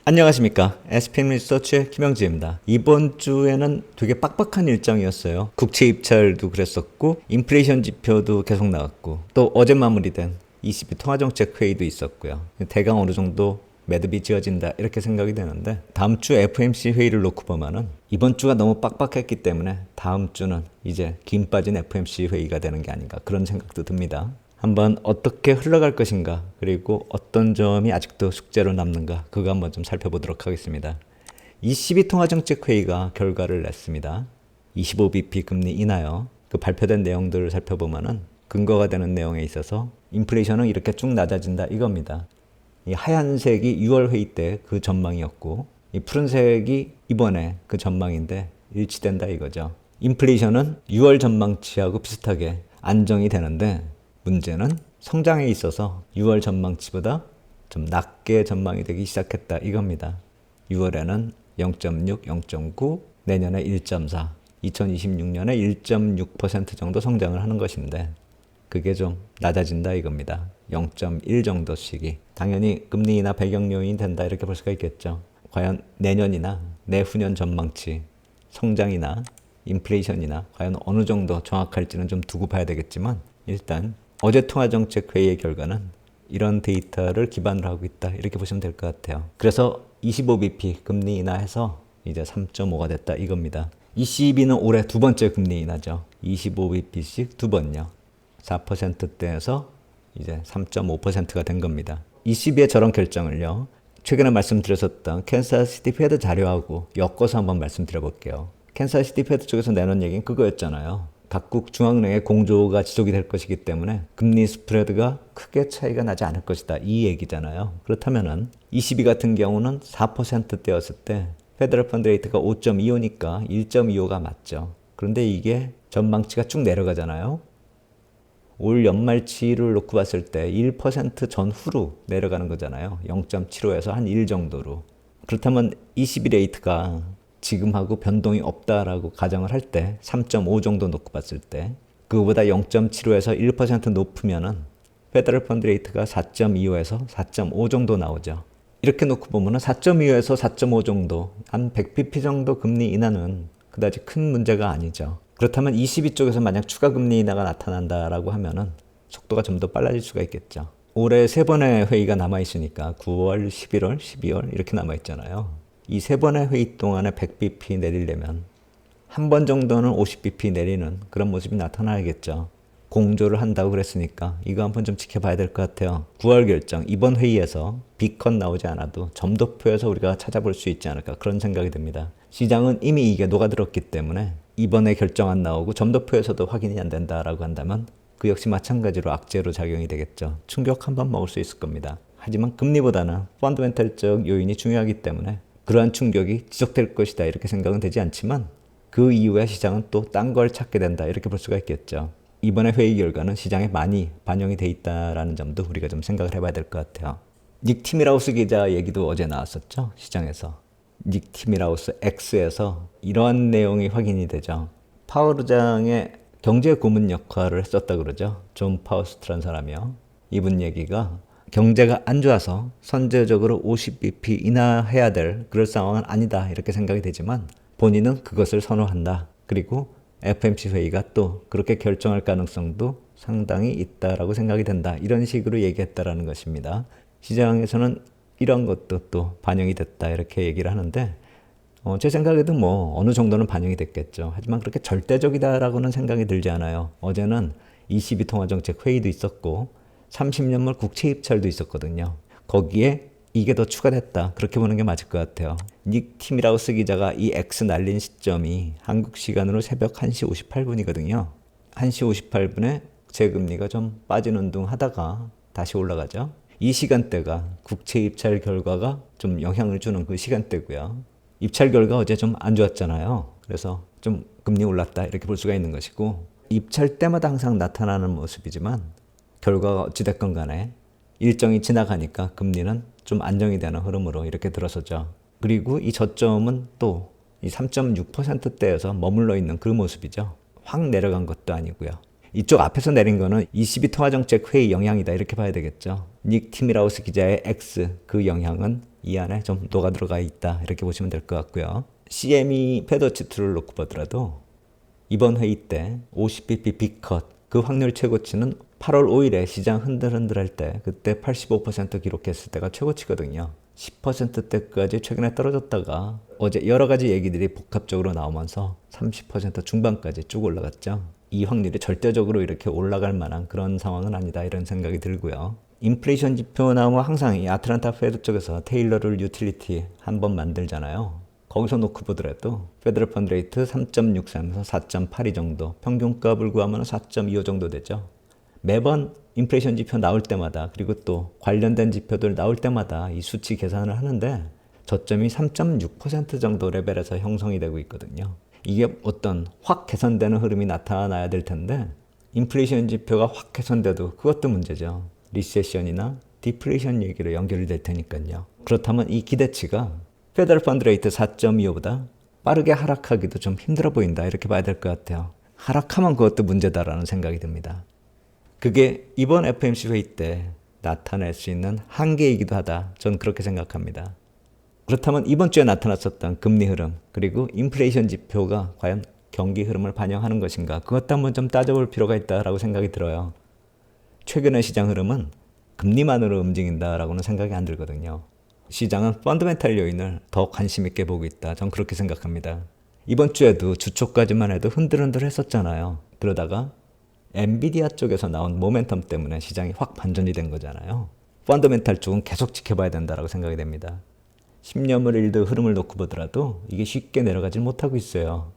안녕하십니까. SPM 리서치의 김영지입니다. 이번 주에는 되게 빡빡한 일정이었어요. 국채 입찰도 그랬었고 인플레이션 지표도 계속 나왔고 또 어제 마무리된 ECB 통화정책회의도 있었고요. 대강 어느 정도 매듭이 지어진다 이렇게 생각이 되는데 다음 주 FOMC 회의를 놓고 보면은 이번 주가 너무 빡빡했기 때문에 다음 주는 이제 김 빠진 FOMC 회의가 되는 게 아닌가 그런 생각도 듭니다. 한번 어떻게 흘러갈 것인가 그리고 어떤 점이 아직도 숙제로 남는가 그거 한번 좀 살펴보도록 하겠습니다. ECB 통화정책회의가 결과를 냈습니다. 25bp 금리 인하요. 그 발표된 내용들을 살펴보면은 근거가 되는 내용에 있어서 인플레이션은 이렇게 쭉 낮아진다 이겁니다. 이 하얀색이 6월 회의 때 그 전망이었고 이 푸른색이 이번에 그 전망인데 일치된다 이거죠. 인플레이션은 6월 전망치하고 비슷하게 안정이 되는데 문제는 성장에 있어서 6월 전망치보다 좀 낮게 전망이 되기 시작했다 이겁니다. 6월에는 0.6, 0.9, 내년에 1.4, 2026년에 1.6% 정도 성장을 하는 것인데 그게 좀 낮아진다 이겁니다. 0.1 정도씩이. 당연히 금리 인하 배경 요인이 된다 이렇게 볼 수가 있겠죠. 과연 내년이나 내후년 전망치, 성장이나 인플레이션이나 과연 어느 정도 정확할지는 좀 두고 봐야 되겠지만 일단 어제 통화정책회의의 결과는 이런 데이터를 기반으로 하고 있다 이렇게 보시면 될 것 같아요. 그래서 25bp 금리 인하해서 이제 3.5가 됐다 이겁니다. ECB는 올해 두 번째 금리 인하죠. 25bp씩 두 번요. 4%대에서 이제 3.5%가 된 겁니다. ECB의 저런 결정을요. 최근에 말씀드렸었던 캔사스시티 페드 자료하고 엮어서 한번 말씀드려볼게요. 캔사스시티 페드 쪽에서 내놓은 얘기는 그거였잖아요. 각국 중앙은행의 공조가 지속이 될 것이기 때문에 금리 스프레드가 크게 차이가 나지 않을 것이다. 이 얘기잖아요. 그렇다면은 ECB 같은 경우는 4%대였을 때 페더럴 펀드 레이트가 5.25니까 1.25가 맞죠. 그런데 이게 전망치가 쭉 내려가잖아요. 올 연말치를 놓고 봤을 때 1% 전후로 내려가는 거잖아요. 0.75에서 한 1 정도로. 그렇다면 ECB 레이트가 지금하고 변동이 없다라고 가정을 할 때 3.5 정도 놓고 봤을 때 그거보다 0.75에서 1% 높으면은 페더럴 펀드 레이트가 4.25에서 4.5 정도 나오죠. 이렇게 놓고 보면은 4.25에서 4.5 정도, 한 100bp 정도 금리 인하는 그다지 큰 문제가 아니죠. 그렇다면 ECB 쪽에서 만약 추가 금리 인하가 나타난다라고 하면은 속도가 좀 더 빨라질 수가 있겠죠. 올해 세 번의 회의가 남아 있으니까 9월, 11월, 12월 이렇게 남아 있잖아요. 이 세 번의 회의 동안에 100bp 내리려면 한 번 정도는 50bp 내리는 그런 모습이 나타나야겠죠. 공조를 한다고 그랬으니까 이거 한번 좀 지켜봐야 될 것 같아요. 9월 결정, 이번 회의에서 B컷 나오지 않아도 점도표에서 우리가 찾아볼 수 있지 않을까 그런 생각이 듭니다. 시장은 이미 이게 녹아들었기 때문에 이번에 결정 안 나오고 점도표에서도 확인이 안 된다라고 한다면 그 역시 마찬가지로 악재로 작용이 되겠죠. 충격 한번 먹을 수 있을 겁니다. 하지만 금리보다는 펀더멘탈적 요인이 중요하기 때문에 그러한 충격이 지속될 것이다 이렇게 생각은 되지 않지만 그 이후에 시장은 또 딴 걸 찾게 된다 이렇게 볼 수가 있겠죠. 이번에 회의 결과는 시장에 많이 반영이 돼 있다라는 점도 우리가 좀 생각을 해봐야 될 것 같아요. 닉 티밀하우스 기자 얘기도 어제 나왔었죠. 시장에서. 닉 티밀하우스 X에서 이러한 내용이 확인이 되죠. 파월 의장의 경제 고문 역할을 했었다 그러죠. 존 파우스트라는 사람이요. 이분 얘기가 경제가 안 좋아서 선제적으로 50bp 인하해야 될 그럴 상황은 아니다 이렇게 생각이 되지만 본인은 그것을 선호한다. 그리고 FOMC 회의가 또 그렇게 결정할 가능성도 상당히 있다라고 생각이 된다. 이런 식으로 얘기했다라는 것입니다. 시장에서는 이런 것도 또 반영이 됐다 이렇게 얘기를 하는데 제 생각에도 뭐 어느 정도는 반영이 됐겠죠. 하지만 그렇게 절대적이다라고는 생각이 들지 않아요. 어제는 ECB 통화정책 회의도 있었고 30년물 국채 입찰도 있었거든요. 거기에 이게 더 추가됐다. 그렇게 보는 게 맞을 것 같아요. 닉 티밀하우스 기자가 이 X 날린 시점이 한국 시간으로 새벽 1시 58분이거든요. 1시 58분에 국채금리가 좀 빠지는 둥 하다가 다시 올라가죠. 이 시간대가 국채 입찰 결과가 좀 영향을 주는 그 시간대고요. 입찰 결과 어제 좀 안 좋았잖아요. 그래서 좀 금리 올랐다 이렇게 볼 수가 있는 것이고 입찰 때마다 항상 나타나는 모습이지만 결과가 어찌됐건 간에 일정이 지나가니까 금리는 좀 안정이 되는 흐름으로 이렇게 들어서죠. 그리고 이 저점은 또 이 3.6%대에서 머물러 있는 그 모습이죠. 확 내려간 것도 아니고요. 이쪽 앞에서 내린 거는 ECB 통화정책회의 영향이다 이렇게 봐야 되겠죠. 닉 티밀하우스 기자의 X 그 영향은 이 안에 좀 녹아 들어가 있다 이렇게 보시면 될 것 같고요. CME 페더치트를 놓고 보더라도 이번 회의 때 50bp 빅컷 그 확률 최고치는 8월 5일에 시장 흔들흔들할 때 그때 85% 기록했을 때가 최고치거든요. 10%대까지 최근에 떨어졌다가 어제 여러 가지 얘기들이 복합적으로 나오면서 30% 중반까지 쭉 올라갔죠. 이 확률이 절대적으로 이렇게 올라갈 만한 그런 상황은 아니다 이런 생각이 들고요. 인플레이션 지표 나오면 항상 이 아틀란타 페드 쪽에서 테일러를 유틸리티 한번 만들잖아요. 거기서 놓고 보더라도 페더럴 펀드 레이트 3.63에서 4.82 정도, 평균값을 구하면 4.25 정도 되죠. 매번 인플레이션 지표 나올 때마다 그리고 또 관련된 지표들 나올 때마다 이 수치 계산을 하는데 저점이 3.6% 정도 레벨에서 형성이 되고 있거든요. 이게 어떤 확 개선되는 흐름이 나타나야 될 텐데 인플레이션 지표가 확 개선돼도 그것도 문제죠. 리세션이나 디플레이션 얘기로 연결이 될 테니까요. 그렇다면 이 기대치가 페더럴 펀드 레이트 4.25보다 빠르게 하락하기도 좀 힘들어 보인다 이렇게 봐야 될 것 같아요. 하락하면 그것도 문제다라는 생각이 듭니다. 그게 이번 FOMC 회의 때 나타낼 수 있는 한계이기도 하다. 전 그렇게 생각합니다. 그렇다면 이번 주에 나타났었던 금리 흐름 그리고 인플레이션 지표가 과연 경기 흐름을 반영하는 것인가 그것도 한번 좀 따져볼 필요가 있다라고 생각이 들어요. 최근의 시장 흐름은 금리만으로 움직인다라고는 생각이 안 들거든요. 시장은 펀더멘탈 요인을 더 관심 있게 보고 있다. 전 그렇게 생각합니다. 이번 주에도 주초까지만 해도 흔들흔들 했었잖아요. 그러다가 엔비디아 쪽에서 나온 모멘텀 때문에 시장이 확 반전이 된 거잖아요. 펀더멘탈 쪽은 계속 지켜봐야 된다고 생각이 됩니다. 10년물 일드 흐름을 놓고 보더라도 이게 쉽게 내려가질 못하고 있어요.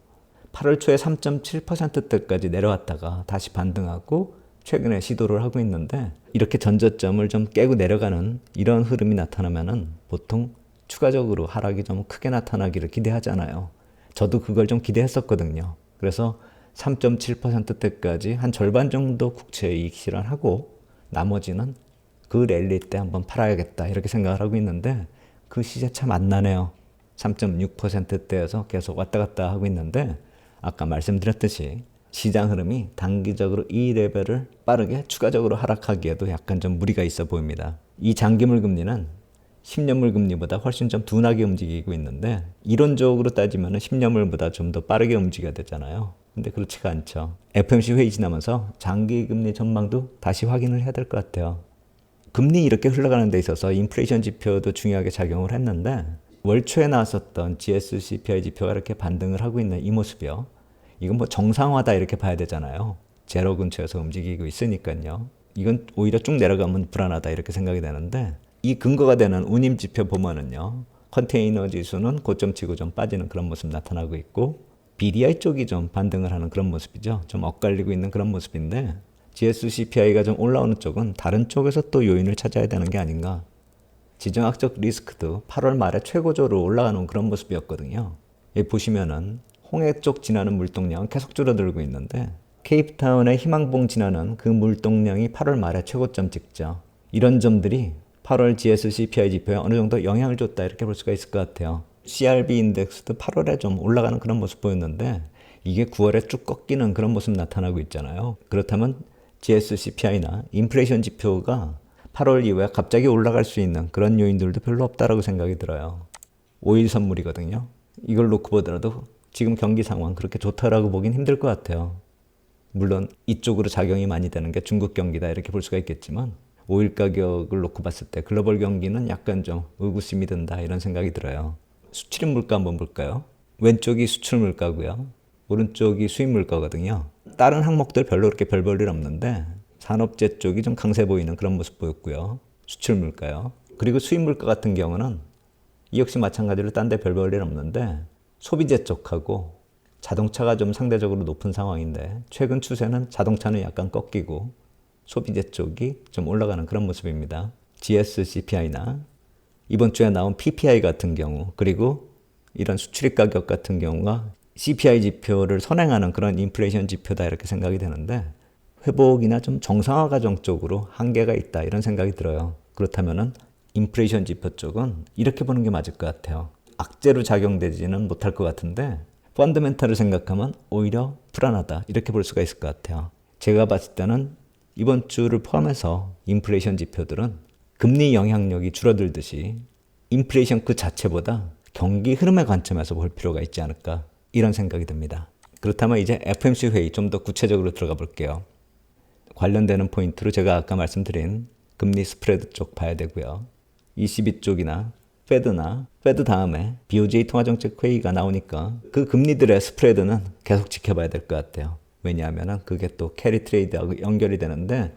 8월 초에 3.7%대까지 내려왔다가 다시 반등하고 최근에 시도를 하고 있는데 이렇게 전저점을 좀 깨고 내려가는 이런 흐름이 나타나면은 보통 추가적으로 하락이 좀 크게 나타나기를 기대하잖아요. 저도 그걸 좀 기대했었거든요. 그래서 3.7%대까지 한 절반 정도 국채 이익 실현하고 나머지는 그 랠리 때 한번 팔아야겠다 이렇게 생각을 하고 있는데 그 시세 참 안 나네요. 3.6%대에서 계속 왔다 갔다 하고 있는데 아까 말씀드렸듯이 시장 흐름이 단기적으로 이 레벨을 빠르게 추가적으로 하락하기에도 약간 좀 무리가 있어 보입니다. 이 장기물 금리는 10년물 금리보다 훨씬 좀 둔하게 움직이고 있는데 이론적으로 따지면 10년물보다 좀 더 빠르게 움직여야 되잖아요. 근데 그렇지가 않죠. FOMC 회의 지나면서 장기 금리 전망도 다시 확인을 해야 될 것 같아요. 금리 이렇게 흘러가는 데 있어서 인플레이션 지표도 중요하게 작용을 했는데 월 초에 나왔었던 GS CPI 지표가 이렇게 반등을 하고 있는 이 모습이요. 이건 뭐 정상화다 이렇게 봐야 되잖아요. 제로 근처에서 움직이고 있으니까요. 이건 오히려 쭉 내려가면 불안하다 이렇게 생각이 되는데 이 근거가 되는 운임 지표 보면은요. 컨테이너 지수는 고점 치고 좀 빠지는 그런 모습 나타나고 있고 BDI 쪽이 좀 반등을 하는 그런 모습이죠. 좀 엇갈리고 있는 그런 모습인데 GS CPI가 좀 올라오는 쪽은 다른 쪽에서 또 요인을 찾아야 되는 게 아닌가. 지정학적 리스크도 8월 말에 최고조로 올라가는 그런 모습이었거든요. 여기 보시면은 홍해 쪽 지나는 물동량은 계속 줄어들고 있는데 케이프타운의 희망봉 지나는 그 물동량이 8월 말에 최고점 찍죠. 이런 점들이 8월 GS CPI 지표에 어느 정도 영향을 줬다 이렇게 볼 수가 있을 것 같아요. CRB 인덱스도 8월에 좀 올라가는 그런 모습 보였는데 이게 9월에 쭉 꺾이는 그런 모습 나타나고 있잖아요. 그렇다면 GS CPI나 인플레이션 지표가 8월 이후에 갑자기 올라갈 수 있는 그런 요인들도 별로 없다라고 생각이 들어요. 5일 선물이거든요. 이걸 놓고 보더라도 지금 경기 상황 그렇게 좋다라고 보긴 힘들 것 같아요. 물론 이쪽으로 작용이 많이 되는 게 중국 경기다 이렇게 볼 수가 있겠지만 5일 가격을 놓고 봤을 때 글로벌 경기는 약간 좀 의구심이 든다 이런 생각이 들어요. 수출입 물가 한번 볼까요? 왼쪽이 수출 물가고요. 오른쪽이 수입 물가거든요. 다른 항목들 별로 그렇게 별 볼 일 없는데 산업재 쪽이 좀 강세 보이는 그런 모습 보였고요. 수출 물가요. 그리고 수입 물가 같은 경우는 이 역시 마찬가지로 딴 데 별 볼 일 없는데 소비재 쪽하고 자동차가 좀 상대적으로 높은 상황인데 최근 추세는 자동차는 약간 꺾이고 소비재 쪽이 좀 올라가는 그런 모습입니다. GS CPI나 이번 주에 나온 PPI 같은 경우 그리고 이런 수출입 가격 같은 경우가 CPI 지표를 선행하는 그런 인플레이션 지표다 이렇게 생각이 되는데 회복이나 좀 정상화 과정 쪽으로 한계가 있다 이런 생각이 들어요. 그렇다면은 인플레이션 지표 쪽은 이렇게 보는 게 맞을 것 같아요. 악재로 작용되지는 못할 것 같은데 펀더멘탈을 생각하면 오히려 불안하다 이렇게 볼 수가 있을 것 같아요. 제가 봤을 때는 이번 주를 포함해서 인플레이션 지표들은 금리 영향력이 줄어들듯이 인플레이션 그 자체보다 경기 흐름의 관점에서 볼 필요가 있지 않을까 이런 생각이 듭니다. 그렇다면 이제 FOMC 회의 좀 더 구체적으로 들어가 볼게요. 관련되는 포인트로 제가 아까 말씀드린 금리 스프레드 쪽 봐야 되고요. ECB 쪽이나 페드 다음에 BOJ 통화정책 회의가 나오니까 그 금리들의 스프레드는 계속 지켜봐야 될 것 같아요. 왜냐하면 그게 또 캐리 트레이드하고 연결이 되는데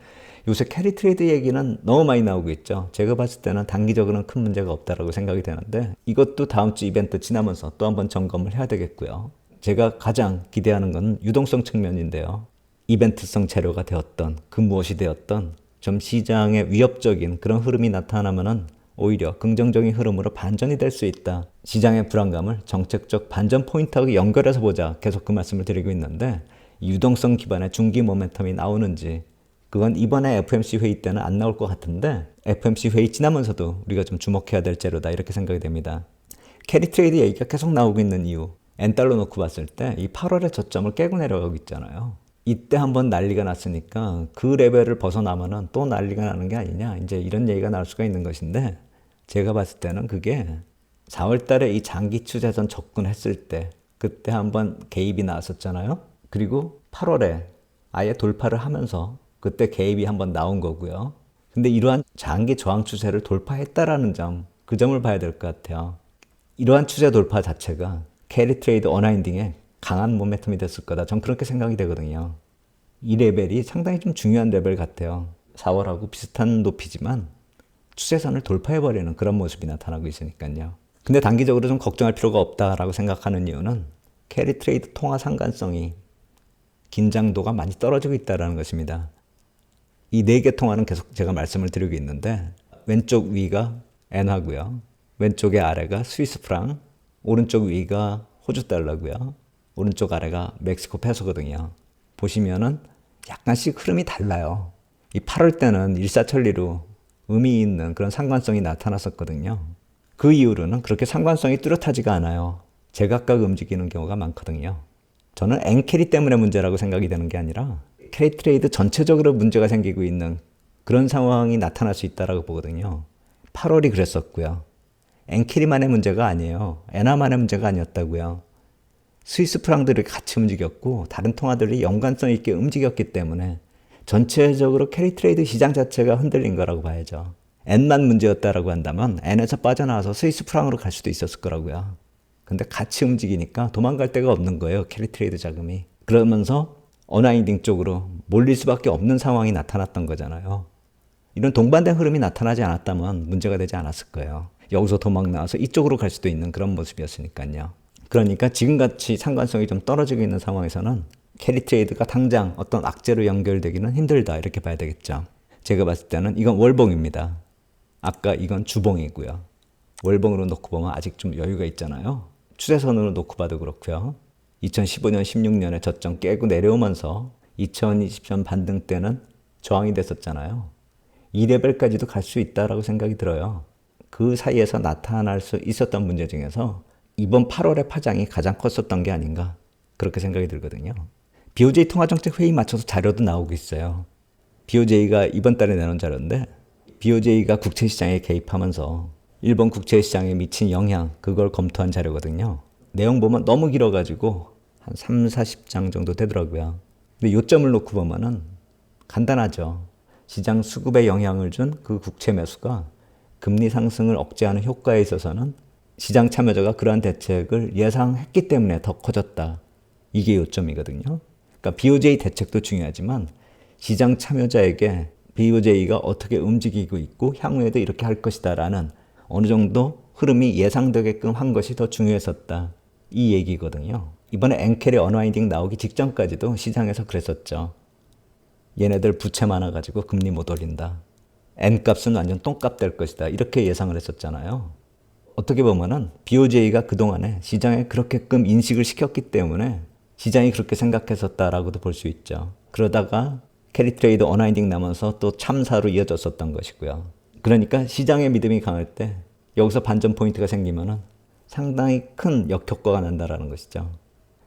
요새 캐리 트레이드 얘기는 너무 많이 나오고 있죠. 제가 봤을 때는 단기적으로는 큰 문제가 없다라고 생각이 되는데 이것도 다음 주 이벤트 지나면서 또 한번 점검을 해야 되겠고요. 제가 가장 기대하는 건 유동성 측면인데요. 이벤트성 재료가 되었던 그 무엇이 되었던 좀 시장에 위협적인 그런 흐름이 나타나면은 오히려 긍정적인 흐름으로 반전이 될 수 있다. 시장의 불안감을 정책적 반전 포인트하고 연결해서 보자. 계속 그 말씀을 드리고 있는데 유동성 기반의 중기 모멘텀이 나오는지 그건 이번에 FOMC 회의 때는 안 나올 것 같은데 FOMC 회의 지나면서도 우리가 좀 주목해야 될 재료다 이렇게 생각이 됩니다. 캐리 트레이드 얘기가 계속 나오고 있는 이유 엔달러 놓고 봤을 때 이 8월의 저점을 깨고 내려가고 있잖아요. 이때 한번 난리가 났으니까 그 레벨을 벗어나면은 또 난리가 나는 게 아니냐 이제 이런 얘기가 나올 수가 있는 것인데 제가 봤을 때는 그게 4월 달에 이 장기 추세선 접근했을 때 그때 한번 개입이 나왔었잖아요. 그리고 8월에 아예 돌파를 하면서 그때 개입이 한번 나온 거고요. 근데 이러한 장기 저항 추세를 돌파했다라는 점, 그 점을 봐야 될 것 같아요. 이러한 추세 돌파 자체가 캐리 트레이드 어나인딩에 강한 모멘텀이 됐을 거다. 전 그렇게 생각이 되거든요. 이 레벨이 상당히 좀 중요한 레벨 같아요. 4월하고 비슷한 높이지만 추세선을 돌파해버리는 그런 모습이 나타나고 있으니까요. 근데 단기적으로 좀 걱정할 필요가 없다라고 생각하는 이유는 캐리 트레이드 통화 상관성이 긴장도가 많이 떨어지고 있다는 것입니다. 이 네 개 통화는 계속 제가 말씀을 드리고 있는데 왼쪽 위가 엔화고요. 왼쪽의 아래가 스위스 프랑, 오른쪽 위가 호주 달러고요. 오른쪽 아래가 멕시코 페소거든요. 보시면은 약간씩 흐름이 달라요. 이 8월 때는 일사천리로 의미 있는 그런 상관성이 나타났었거든요. 그 이후로는 그렇게 상관성이 뚜렷하지가 않아요. 제각각 움직이는 경우가 많거든요. 저는 엔캐리 때문에 문제라고 생각이 되는 게 아니라 캐리 트레이드 전체적으로 문제가 생기고 있는 그런 상황이 나타날 수 있다고 보거든요. 8월이 그랬었고요. 엔캐리만의 문제가 아니에요. 엔화만의 문제가 아니었다고요. 스위스 프랑들이 같이 움직였고 다른 통화들이 연관성 있게 움직였기 때문에 전체적으로 캐리 트레이드 시장 자체가 흔들린 거라고 봐야죠. 엔만 문제였다라고 한다면 엔에서 빠져나와서 스위스 프랑으로 갈 수도 있었을 거라고요. 근데 같이 움직이니까 도망갈 데가 없는 거예요. 캐리 트레이드 자금이. 그러면서 어나인딩 쪽으로 몰릴 수밖에 없는 상황이 나타났던 거잖아요. 이런 동반된 흐름이 나타나지 않았다면 문제가 되지 않았을 거예요. 여기서 도망 나와서 이쪽으로 갈 수도 있는 그런 모습이었으니까요. 그러니까 지금같이 상관성이 좀 떨어지고 있는 상황에서는 캐리 트레이드가 당장 어떤 악재로 연결되기는 힘들다 이렇게 봐야 되겠죠. 제가 봤을 때는 이건 월봉입니다. 아까 이건 주봉이고요. 월봉으로 놓고 보면 아직 좀 여유가 있잖아요. 추세선으로 놓고 봐도 그렇고요. 2015년, 16년에 저점 깨고 내려오면서 2020년 반등 때는 저항이 됐었잖아요. 이 레벨까지도 갈 수 있다라고 생각이 들어요. 그 사이에서 나타날 수 있었던 문제 중에서 이번 8월의 파장이 가장 컸었던 게 아닌가 그렇게 생각이 들거든요. BOJ 통화정책 회의 맞춰서 자료도 나오고 있어요. BOJ가 이번 달에 내놓은 자료인데 BOJ가 국채시장에 개입하면서 일본 국채시장에 미친 영향 그걸 검토한 자료거든요. 내용 보면 너무 길어가지고 한 3, 40장 정도 되더라고요. 근데 요점을 놓고 보면은 간단하죠. 시장 수급에 영향을 준 그 국채 매수가 금리 상승을 억제하는 효과에 있어서는 시장 참여자가 그러한 대책을 예상했기 때문에 더 커졌다. 이게 요점이거든요. 그러니까 BOJ 대책도 중요하지만 시장 참여자에게 BOJ가 어떻게 움직이고 있고 향후에도 이렇게 할 것이다 라는 어느 정도 흐름이 예상되게끔 한 것이 더 중요했었다. 이 얘기거든요. 이번에 엔캐리 언와인딩 나오기 직전까지도 시장에서 그랬었죠. 얘네들 부채 많아가지고 금리 못 올린다. N값은 완전 똥값 될 것이다. 이렇게 예상을 했었잖아요. 어떻게 보면은 BOJ가 그동안에 시장에 그렇게끔 인식을 시켰기 때문에 시장이 그렇게 생각했었다라고도 볼 수 있죠. 그러다가 캐리 트레이드 언와인딩 나면서 또 참사로 이어졌었던 것이고요. 그러니까 시장의 믿음이 강할 때 여기서 반전 포인트가 생기면은 상당히 큰 역효과가 난다라는 것이죠.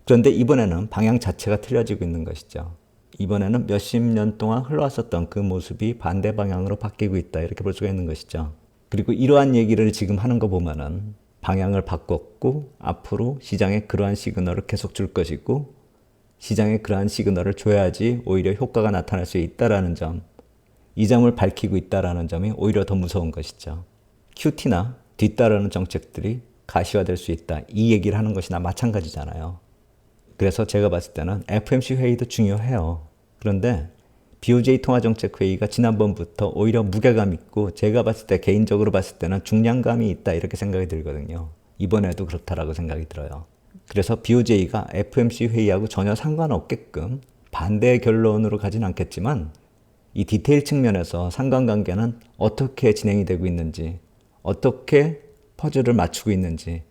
그런데 이번에는 방향 자체가 틀려지고 있는 것이죠. 이번에는 몇십 년 동안 흘러왔었던 그 모습이 반대 방향으로 바뀌고 있다. 이렇게 볼 수가 있는 것이죠. 그리고 이러한 얘기를 지금 하는 거 보면은 방향을 바꿨고 앞으로 시장에 그러한 시그널을 계속 줄 것이고 시장에 그러한 시그널을 줘야지 오히려 효과가 나타날 수 있다라는 점, 이 점을 밝히고 있다라는 점이 오히려 더 무서운 것이죠. QT나 뒤따르는 정책들이 가시화될 수 있다. 이 얘기를 하는 것이나 마찬가지잖아요. 그래서 제가 봤을 때는 FOMC 회의도 중요해요. 그런데 BOJ 통화정책회의가 지난번부터 오히려 무게감 있고 제가 봤을 때 개인적으로 봤을 때는 중량감이 있다 이렇게 생각이 들거든요. 이번에도 그렇다라고 생각이 들어요. 그래서 BOJ가 FOMC 회의하고 전혀 상관없게끔 반대 결론으로 가진 않겠지만 이 디테일 측면에서 상관관계는 어떻게 진행이 되고 있는지 어떻게 퍼즐을 맞추고 있는지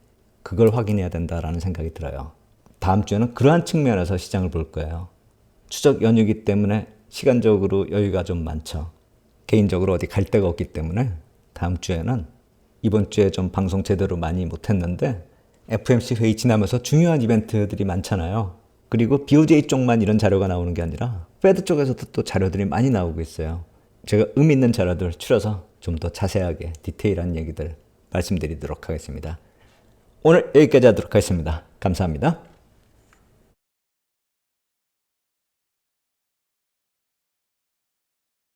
그걸 확인해야 된다라는 생각이 들어요. 다음 주에는 그러한 측면에서 시장을 볼 거예요. 추석 연휴이기 때문에 시간적으로 여유가 좀 많죠. 개인적으로 어디 갈 데가 없기 때문에 다음 주에는 이번 주에 좀 방송 제대로 많이 못했는데 FOMC 회의 지나면서 중요한 이벤트들이 많잖아요. 그리고 BOJ 쪽만 이런 자료가 나오는 게 아니라 패드 쪽에서도 또 자료들이 많이 나오고 있어요. 제가 의미 있는 자료들 추려서 좀 더 자세하게 디테일한 얘기들 말씀드리도록 하겠습니다. 오늘 여기까지 하도록 하겠습니다. 감사합니다.